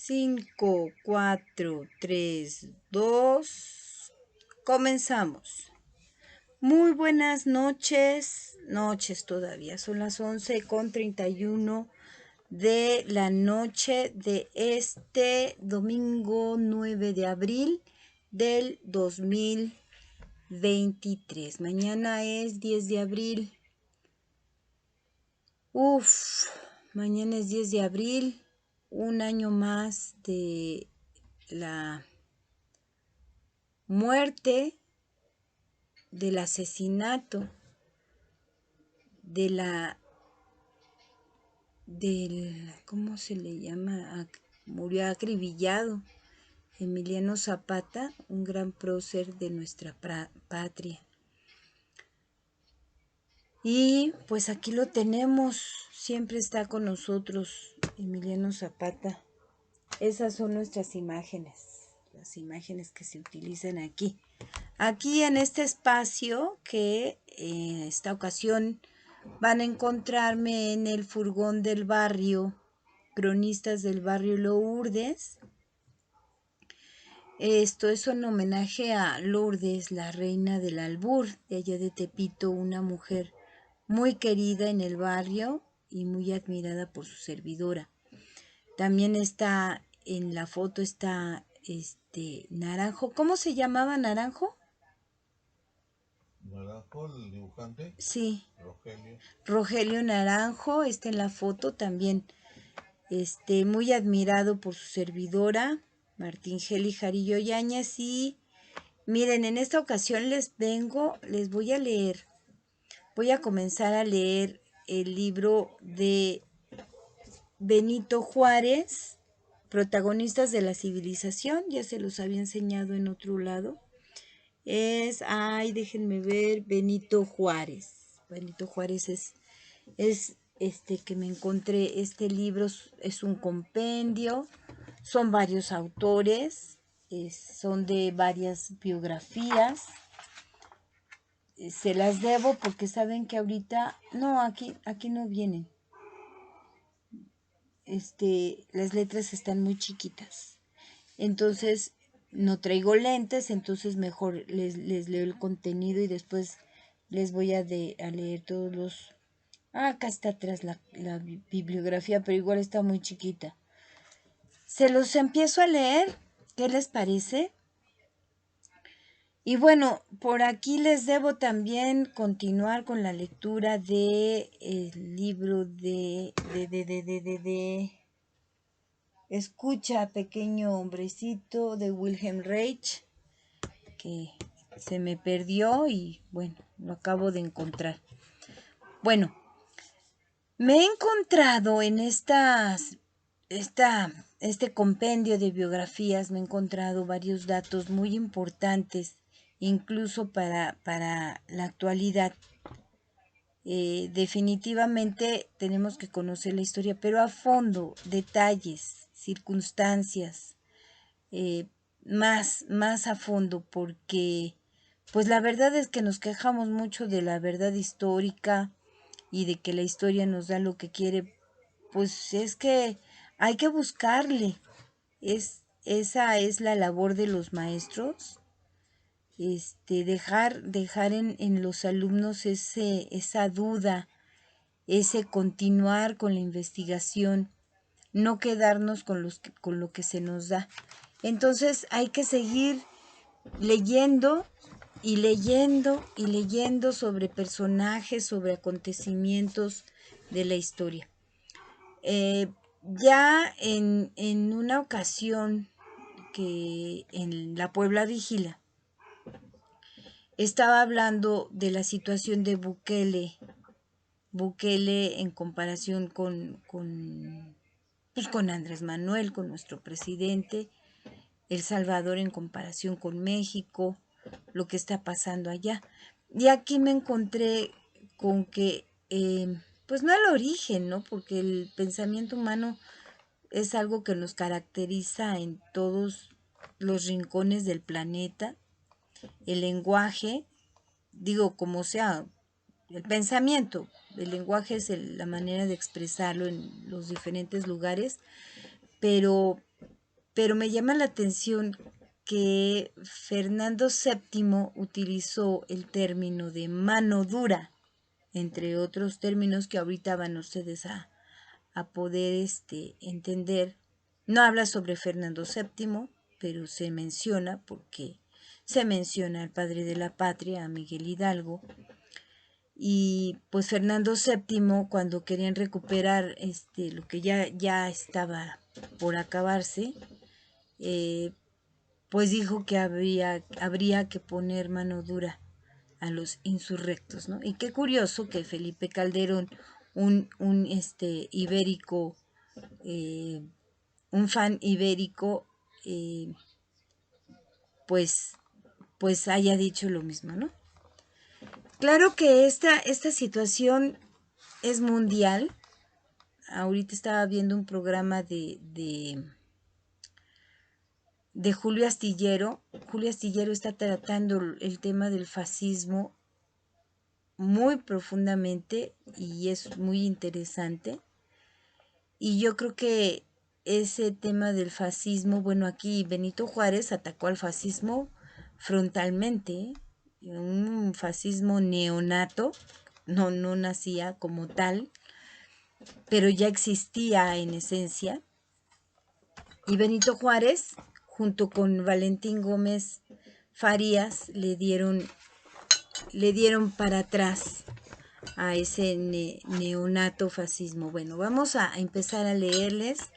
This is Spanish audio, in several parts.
5, 4, 3, 2. Comenzamos. Muy buenas noches. Noches todavía. Son las 11:31 de la noche de este domingo 9 de abril del 2023. Mañana es 10 de abril. Mañana es 10 de abril. Un año más de la muerte, del asesinato, ¿cómo se le llama? Murió acribillado Emiliano Zapata, un gran prócer de nuestra patria. Y pues aquí lo tenemos, siempre está con nosotros Emiliano Zapata. Esas son nuestras imágenes, las imágenes que se utilizan aquí. Aquí en este espacio que en esta ocasión van a encontrarme en el furgón del barrio, cronistas del barrio Lourdes. Esto es un homenaje a Lourdes, la reina del albur de allá de Tepito, una mujer muy querida en el barrio y muy admirada por su servidora. También está en la foto Naranjo. ¿Cómo se llamaba Naranjo? Naranjo, el dibujante. Sí. Rogelio. Rogelio Naranjo está en la foto también. Muy admirado por su servidora, Martín Geli Jarillo Yáñez. Y miren, en esta ocasión les voy a leer. Voy a comenzar a leer el libro de Benito Juárez, Protagonistas de la Civilización. Ya se los había enseñado en otro lado. Déjenme ver, Benito Juárez. Benito Juárez es que me encontré. Este libro es un compendio, son varios autores, son de varias biografías. Se las debo porque saben que ahorita, no, aquí no vienen. Las letras están muy chiquitas. Entonces, no traigo lentes, entonces mejor les leo el contenido y después les voy a leer todos los... acá está atrás la bibliografía, pero igual está muy chiquita. Se los empiezo a leer, ¿qué les parece? Y bueno, por aquí les debo también continuar con la lectura de el libro de Escucha, pequeño hombrecito, de Wilhelm Reich, que se me perdió y bueno, lo acabo de encontrar. Bueno, me he encontrado en este compendio de biografías, me he encontrado varios datos muy importantes, incluso para la actualidad. Definitivamente tenemos que conocer la historia, pero a fondo, detalles, circunstancias, más a fondo, porque pues la verdad es que nos quejamos mucho de la verdad histórica y de que la historia nos da lo que quiere. Pues es que hay que buscarle. Esa es la labor de los maestros. Dejar en los alumnos esa duda, ese continuar con la investigación, no quedarnos con lo que se nos da. Entonces hay que seguir leyendo y leyendo y leyendo sobre personajes, sobre acontecimientos de la historia. Ya en una ocasión que en la Puebla Vigila estaba hablando de la situación de Bukele en comparación con Andrés Manuel, con nuestro presidente, El Salvador en comparación con México, lo que está pasando allá. Y aquí me encontré con que, pues no el origen, ¿no? Porque el pensamiento humano es algo que nos caracteriza en todos los rincones del planeta. El lenguaje, digo como sea, el pensamiento, el lenguaje es la manera de expresarlo en los diferentes lugares, pero pero me llama la atención que Fernando VII utilizó el término de mano dura, entre otros términos que ahorita van ustedes a poder entender. No habla sobre Fernando VII, pero se menciona porque se menciona al padre de la patria, a Miguel Hidalgo, y pues Fernando VII, cuando querían recuperar lo que ya estaba por acabarse, pues dijo que habría que poner mano dura a los insurrectos, ¿no? Y qué curioso que Felipe Calderón, un ibérico, un fan ibérico, pues haya dicho lo mismo, ¿no? Claro que esta situación es mundial. Ahorita estaba viendo un programa de Julio Astillero. Julio Astillero está tratando el tema del fascismo muy profundamente y es muy interesante. Y yo creo que ese tema del fascismo, bueno, aquí Benito Juárez atacó al fascismo frontalmente, un fascismo neonato, no nacía como tal, pero ya existía en esencia. Y Benito Juárez, junto con Valentín Gómez Farías, le dieron para atrás a ese neonato fascismo. Bueno, vamos a empezar a leerles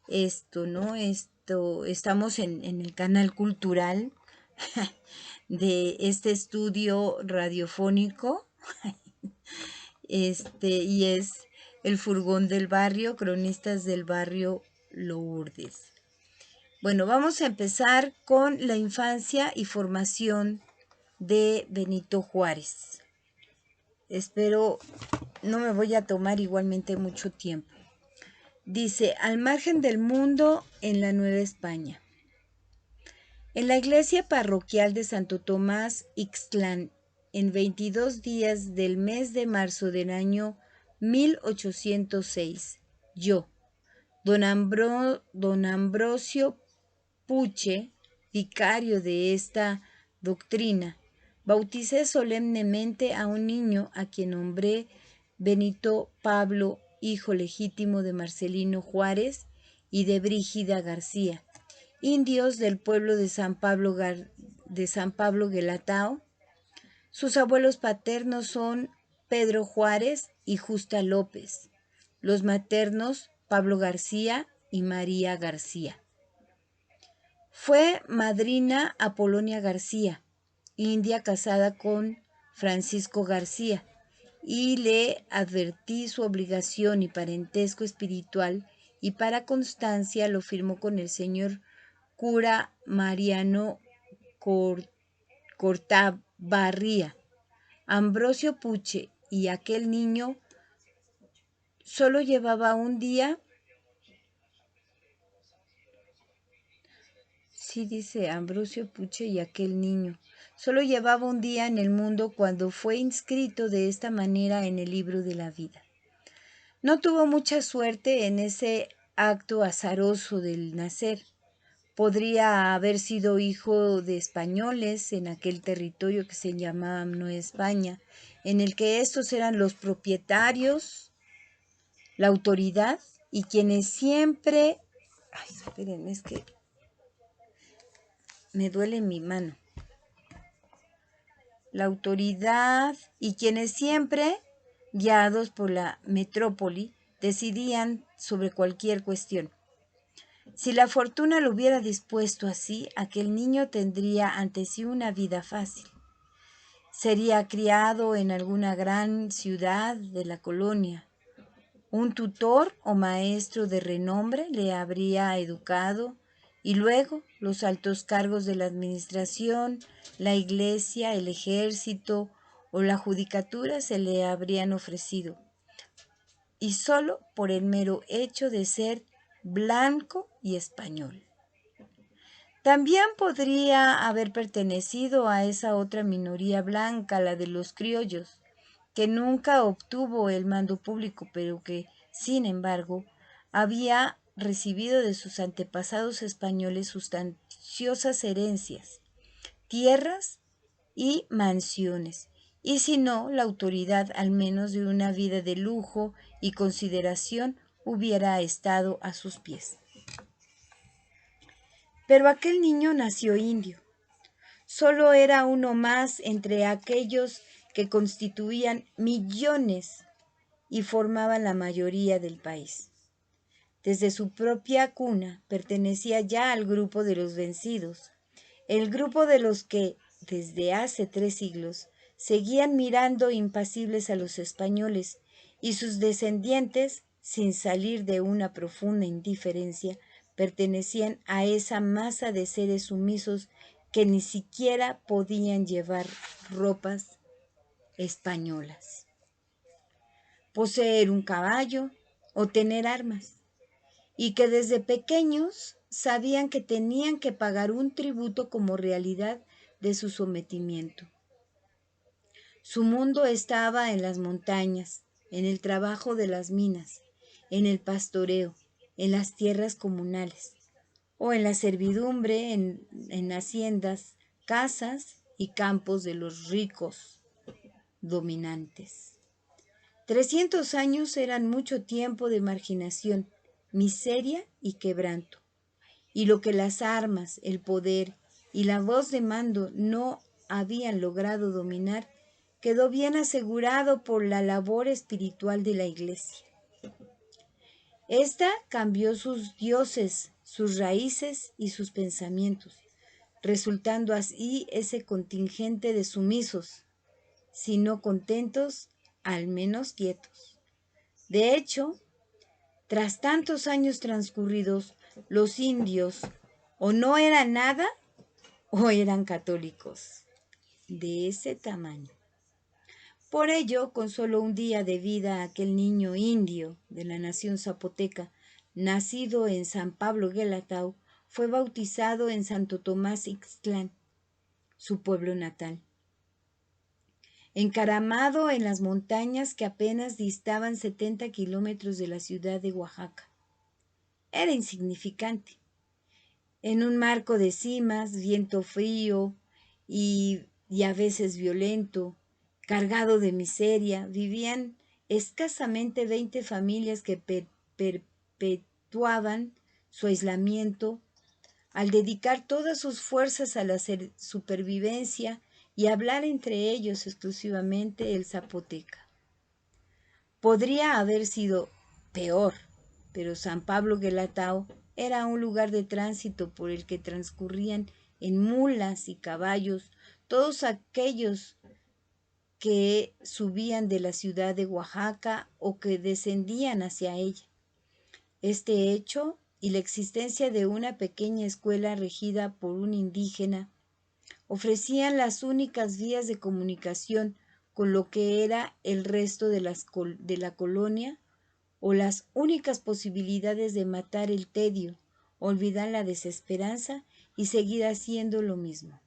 esto, ¿no? Estamos en el canal cultural de este estudio radiofónico, y es El Furgón del Barrio, Cronistas del Barrio Lourdes. Bueno, vamos a empezar con la infancia y formación de Benito Juárez. Espero no me voy a tomar igualmente mucho tiempo. Dice, al margen del mundo en la Nueva España. En la iglesia parroquial de Santo Tomás Ixtlán, en 22 días del mes de marzo del año 1806, yo, don Ambrosio Puche, vicario de esta doctrina, bauticé solemnemente a un niño a quien nombré Benito Pablo, hijo legítimo de Marcelino Juárez y de Brígida García, indios del pueblo de San Pablo Guelatao. Sus abuelos paternos son Pedro Juárez y Justa López, los maternos Pablo García y María García. Fue madrina Apolonia García, india casada con Francisco García, y le advertí su obligación y parentesco espiritual, y para constancia lo firmó con el señor cura Mariano Cortabarría. Ambrosio Puche y aquel niño solo llevaba un día. Sí, dice Ambrosio Puche y aquel niño. Solo llevaba un día en el mundo cuando fue inscrito de esta manera en el libro de la vida. No tuvo mucha suerte en ese acto azaroso del nacer. Podría haber sido hijo de españoles en aquel territorio que se llamaba Nueva España, en el que estos eran los propietarios, la autoridad y quienes siempre... Ay, espérenme, es que me duele mi mano. La autoridad y quienes siempre, guiados por la metrópoli, decidían sobre cualquier cuestión. Si la fortuna lo hubiera dispuesto así, aquel niño tendría ante sí una vida fácil. Sería criado en alguna gran ciudad de la colonia. Un tutor o maestro de renombre le habría educado y luego los altos cargos de la administración, la iglesia, el ejército o la judicatura se le habrían ofrecido. Y solo por el mero hecho de ser blanco y español. También podría haber pertenecido a esa otra minoría blanca, la de los criollos, que nunca obtuvo el mando público, pero que, sin embargo, había recibido de sus antepasados españoles sustanciosas herencias, tierras y mansiones, y si no, la autoridad al menos de una vida de lujo y consideración hubiera estado a sus pies. Pero aquel niño nació indio. Solo era uno más entre aquellos que constituían millones y formaban la mayoría del país. Desde su propia cuna pertenecía ya al grupo de los vencidos, el grupo de los que, desde hace 3 siglos, seguían mirando impasibles a los españoles, y sus descendientes, sin salir de una profunda indiferencia, pertenecían a esa masa de seres sumisos que ni siquiera podían llevar ropas españolas, poseer un caballo o tener armas, y que desde pequeños sabían que tenían que pagar un tributo como realidad de su sometimiento. Su mundo estaba en las montañas, en el trabajo de las minas, en el pastoreo, en las tierras comunales, o en la servidumbre en haciendas, casas y campos de los ricos dominantes. 300 años eran mucho tiempo de marginación, miseria y quebranto, y lo que las armas, el poder y la voz de mando no habían logrado dominar, quedó bien asegurado por la labor espiritual de la Iglesia. Esta cambió sus dioses, sus raíces y sus pensamientos, resultando así ese contingente de sumisos, si no contentos, al menos quietos. De hecho, tras tantos años transcurridos, los indios o no eran nada o eran católicos, de ese tamaño. Por ello, con solo un día de vida, aquel niño indio de la nación zapoteca, nacido en San Pablo Guelatao, fue bautizado en Santo Tomás Ixtlán, su pueblo natal. Encaramado en las montañas que apenas distaban 70 kilómetros de la ciudad de Oaxaca. Era insignificante. En un marco de cimas, viento frío y a veces violento, cargado de miseria, vivían escasamente 20 familias que perpetuaban su aislamiento al dedicar todas sus fuerzas a la supervivencia y hablar entre ellos exclusivamente el zapoteca. Podría haber sido peor, pero San Pablo Guelatao era un lugar de tránsito por el que transcurrían en mulas y caballos todos aquellos que subían de la ciudad de Oaxaca o que descendían hacia ella. Este hecho y la existencia de una pequeña escuela regida por un indígena ofrecían las únicas vías de comunicación con lo que era el resto de la colonia, o las únicas posibilidades de matar el tedio, olvidar la desesperanza y seguir haciendo lo mismo.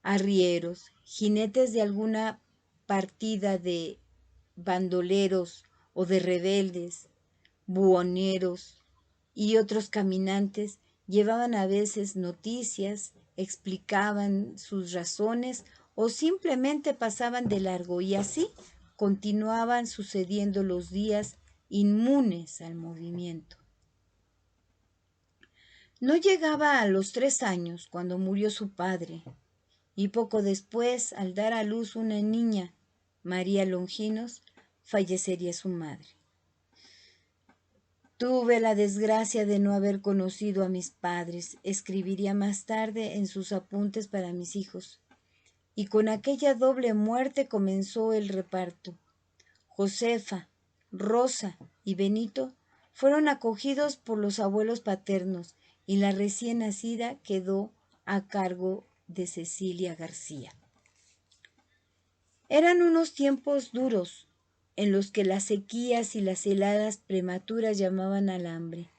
Arrieros, jinetes de alguna partida de bandoleros o de rebeldes, buhoneros y otros caminantes llevaban a veces noticias, explicaban sus razones o simplemente pasaban de largo, y así continuaban sucediendo los días inmunes al movimiento. No llegaba a los 3 años cuando murió su padre, y poco después, al dar a luz una niña, María Longinos, fallecería su madre. Tuve la desgracia de no haber conocido a mis padres, escribiría más tarde en sus apuntes para mis hijos. Y con aquella doble muerte comenzó el reparto. Josefa, Rosa y Benito fueron acogidos por los abuelos paternos y la recién nacida quedó a cargo de Cecilia García. Eran unos tiempos duros, en los que las sequías y las heladas prematuras llamaban al hambre,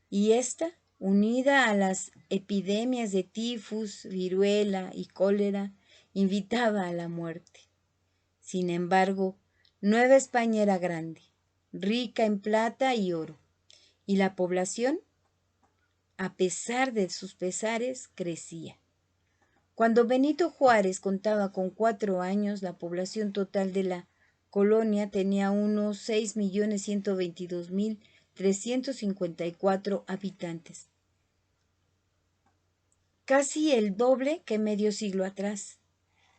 y esta, unida a las epidemias de tifus, viruela y cólera, invitaba a la muerte. Sin embargo, Nueva España era grande, rica en plata y oro, y la población, a pesar de sus pesares, crecía. Cuando Benito Juárez contaba con 4 años, la población total de la colonia tenía unos 6.122.354 habitantes, casi el doble que medio siglo atrás,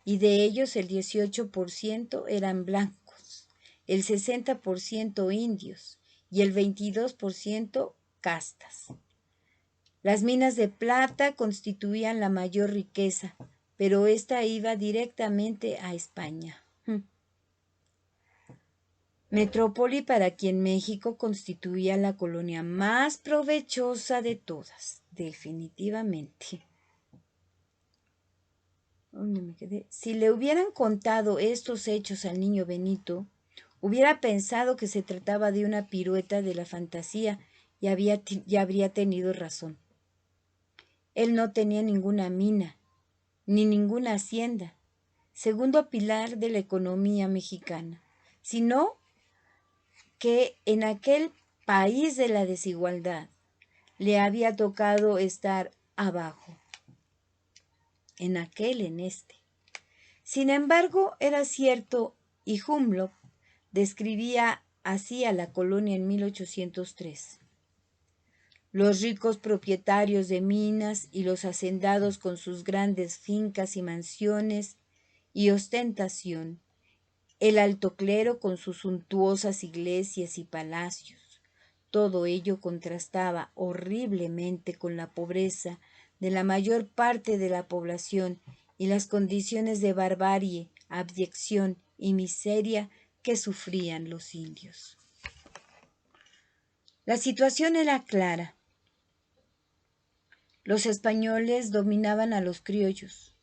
y de ellos el 18% eran blancos, el 60% indios y el 22% castas. Las minas de plata constituían la mayor riqueza, pero esta iba directamente a España. Metrópoli para quien México constituía la colonia más provechosa de todas, definitivamente. ¿Dónde me quedé? Si le hubieran contado estos hechos al niño Benito, hubiera pensado que se trataba de una pirueta de la fantasía y habría tenido razón. Él no tenía ninguna mina, ni ninguna hacienda, segundo pilar de la economía mexicana, sino que en aquel país de la desigualdad le había tocado estar abajo, en este. Sin embargo, era cierto, y Humboldt describía así a la colonia en 1803. Los ricos propietarios de minas y los hacendados con sus grandes fincas y mansiones y ostentación, el alto clero con sus suntuosas iglesias y palacios. Todo ello contrastaba horriblemente con la pobreza de la mayor parte de la población y las condiciones de barbarie, abyección y miseria que sufrían los indios. La situación era clara. Los españoles dominaban a los criollos.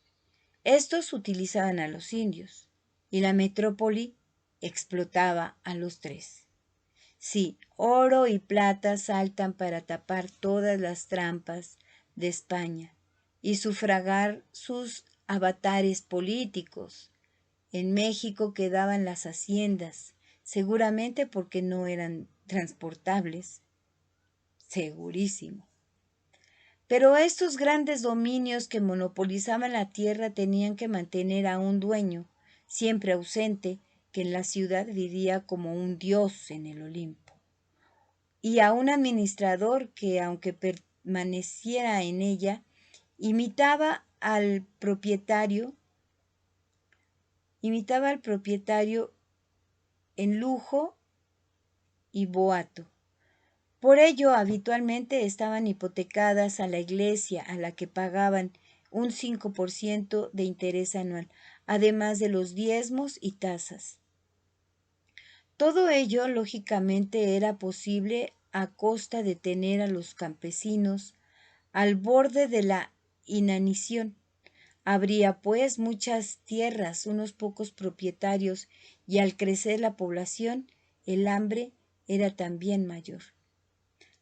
Estos utilizaban a los indios y la metrópoli explotaba a los tres. Sí, oro y plata saltan para tapar todas las trampas de España y sufragar sus avatares políticos. En México quedaban las haciendas, seguramente porque no eran transportables. Segurísimo. Pero estos grandes dominios que monopolizaban la tierra tenían que mantener a un dueño, siempre ausente, que en la ciudad vivía como un dios en el Olimpo, y a un administrador que, aunque permaneciera en ella, imitaba al propietario en lujo y boato. Por ello, habitualmente estaban hipotecadas a la iglesia, a la que pagaban un 5% de interés anual, además de los diezmos y tasas. Todo ello, lógicamente, era posible a costa de tener a los campesinos al borde de la inanición. Habría, pues, muchas tierras, unos pocos propietarios, y al crecer la población, el hambre era también mayor.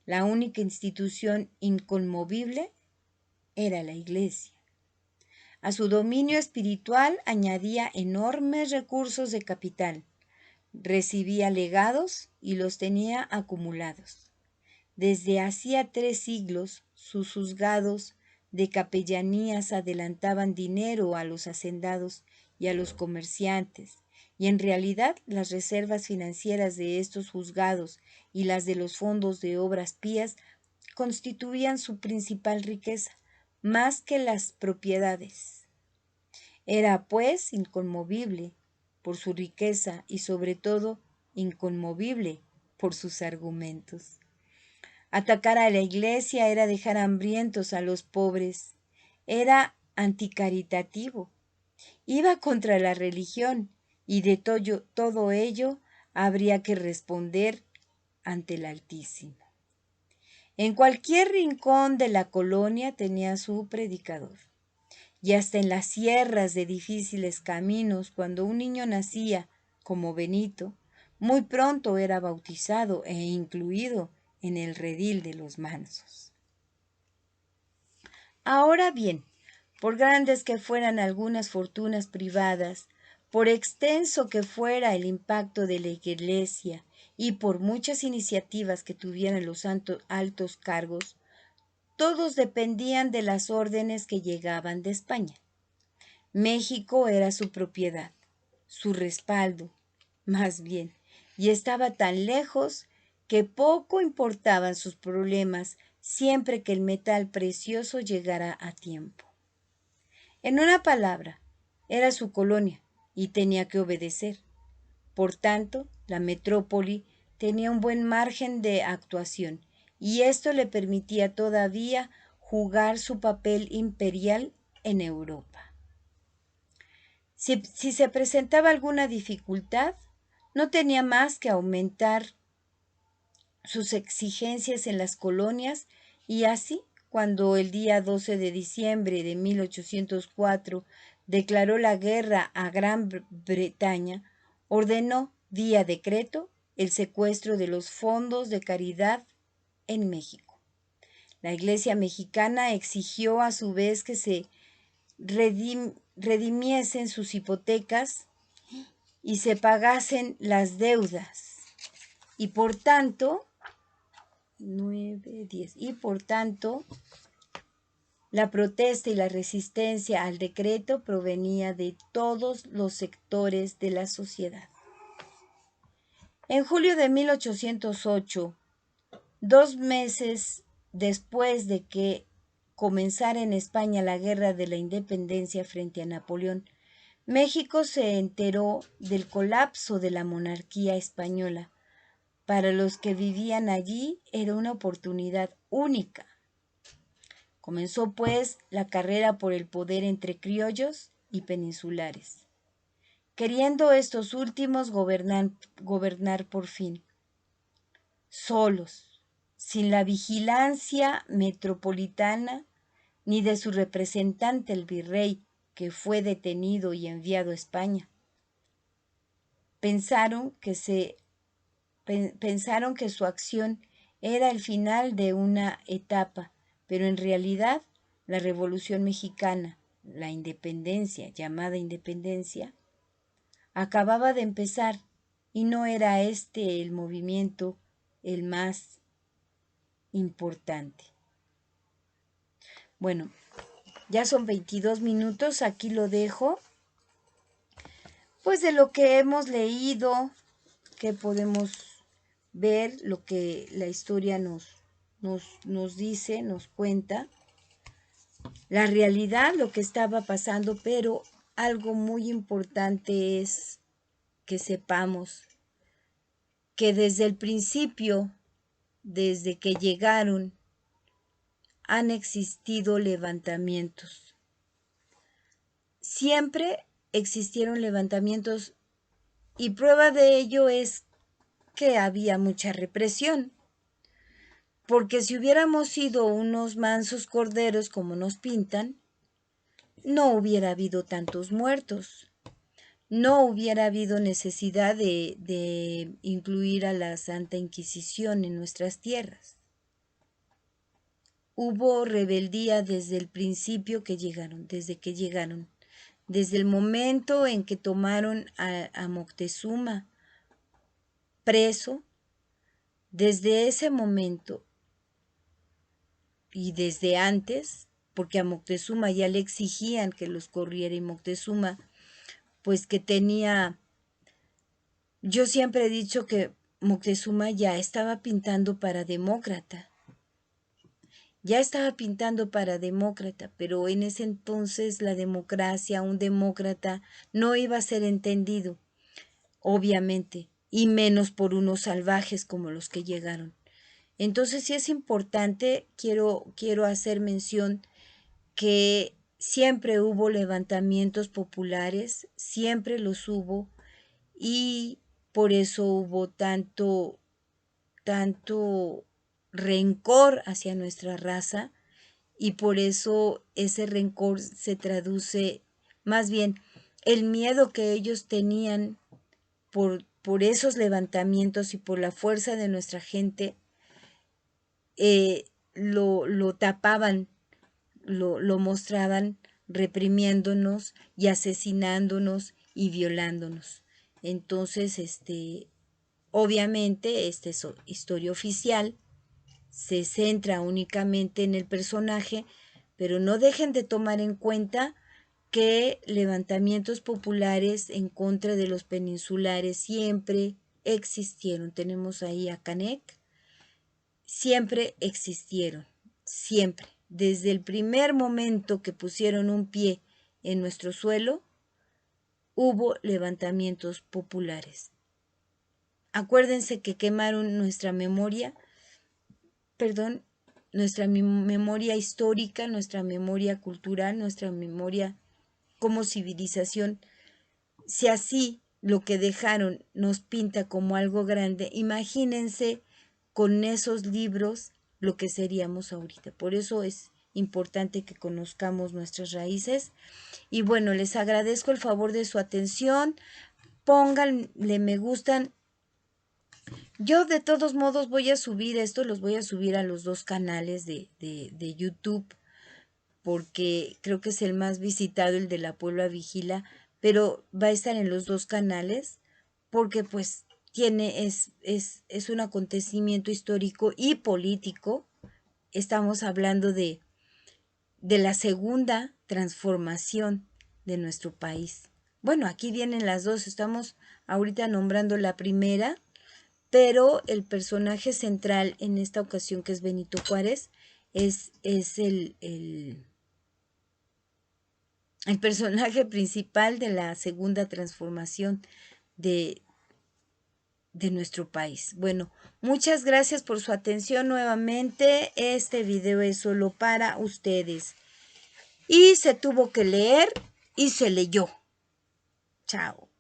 La única institución inconmovible era la Iglesia. A su dominio espiritual añadía enormes recursos de capital, recibía legados y los tenía acumulados. Desde hacía 3 siglos, sus juzgados de capellanías adelantaban dinero a los hacendados y a los comerciantes, y en realidad las reservas financieras de estos juzgados y las de los fondos de obras pías constituían su principal riqueza, más que las propiedades. Era, pues, inconmovible por su riqueza y, sobre todo, inconmovible por sus argumentos. Atacar a la iglesia era dejar hambrientos a los pobres, era anticaritativo, iba contra la religión y de todo ello habría que responder ante el Altísimo. En cualquier rincón de la colonia tenía su predicador, y hasta en las sierras de difíciles caminos, cuando un niño nacía, como Benito, muy pronto era bautizado e incluido en el redil de los mansos. Ahora bien, por grandes que fueran algunas fortunas privadas, por extenso que fuera el impacto de la iglesia y por muchas iniciativas que tuvieran los altos cargos, todos dependían de las órdenes que llegaban de España. México era su propiedad, su respaldo, más bien, y estaba tan lejos que poco importaban sus problemas siempre que el metal precioso llegara a tiempo. En una palabra, era su colonia y tenía que obedecer. Por tanto, la metrópoli tenía un buen margen de actuación y esto le permitía todavía jugar su papel imperial en Europa. Si se presentaba alguna dificultad, no tenía más que aumentar sus exigencias en las colonias y así, cuando el día 12 de diciembre de 1804 declaró la guerra a Gran Bretaña, ordenó, vía decreto, el secuestro de los fondos de caridad en México. La Iglesia mexicana exigió a su vez que se redimiesen sus hipotecas y se pagasen las deudas. Y por tanto, 9, 10. Y por tanto, la protesta y la resistencia al decreto provenía de todos los sectores de la sociedad. En julio de 1808, 2 meses después de que comenzara en España la guerra de la independencia frente a Napoleón, México se enteró del colapso de la monarquía española. Para los que vivían allí era una oportunidad única. Comenzó pues la carrera por el poder entre criollos y peninsulares, queriendo estos últimos gobernar por fin, solos, sin la vigilancia metropolitana ni de su representante el virrey, que fue detenido y enviado a España. Pensaron que su acción era el final de una etapa, pero en realidad la Revolución Mexicana, la independencia, llamada independencia, acababa de empezar y no era este el movimiento el más importante. Bueno, ya son 22 minutos, aquí lo dejo. Pues de lo que hemos leído, que podemos ver, lo que la historia nos dice, nos cuenta, la realidad, lo que estaba pasando, pero algo muy importante es que sepamos que desde el principio, desde que llegaron, han existido levantamientos. Siempre existieron levantamientos y prueba de ello es que había mucha represión. Porque si hubiéramos sido unos mansos corderos como nos pintan, no hubiera habido tantos muertos. No hubiera habido necesidad de incluir a la Santa Inquisición en nuestras tierras. Hubo rebeldía desde el principio que llegaron, desde el momento en que tomaron a Moctezuma preso, desde ese momento y desde antes, porque a Moctezuma ya le exigían que los corriera y Moctezuma, pues que tenía, yo siempre he dicho que Moctezuma ya estaba pintando para demócrata. Ya estaba pintando para demócrata, pero en ese entonces la democracia, un demócrata, no iba a ser entendido, obviamente, y menos por unos salvajes como los que llegaron. Entonces sí es importante, quiero hacer mención que siempre hubo levantamientos populares, siempre los hubo, y por eso hubo tanto rencor hacia nuestra raza, y por eso ese rencor se traduce, más bien, el miedo que ellos tenían por esos levantamientos y por la fuerza de nuestra gente, lo tapaban, lo mostraban reprimiéndonos y asesinándonos y violándonos. Entonces, Obviamente, esta es historia oficial, se centra únicamente en el personaje, pero no dejen de tomar en cuenta que levantamientos populares en contra de los peninsulares siempre existieron. Tenemos ahí a Canek, siempre existieron, siempre. Desde el primer momento que pusieron un pie en nuestro suelo, hubo levantamientos populares. Acuérdense que quemaron nuestra memoria, nuestra memoria histórica, nuestra memoria cultural, nuestra memoria como civilización. Si así lo que dejaron nos pinta como algo grande, imagínense con esos libros lo que seríamos ahorita. Por eso es importante que conozcamos nuestras raíces. Y bueno, les agradezco el favor de su atención. Pónganle me gustan. Yo de todos modos voy a subir esto, los voy a subir a los dos canales de YouTube, porque creo que es el más visitado, el de La Puebla Vigila, pero va a estar en los dos canales, porque pues es un acontecimiento histórico y político. Estamos hablando de la segunda transformación de nuestro país. Bueno, aquí vienen las dos, estamos ahorita nombrando la primera, pero el personaje central en esta ocasión, que es Benito Juárez, es el personaje principal de la segunda transformación de nuestro país. Bueno, muchas gracias por su atención nuevamente. Este video es solo para ustedes. Y se tuvo que leer y se leyó. Chao.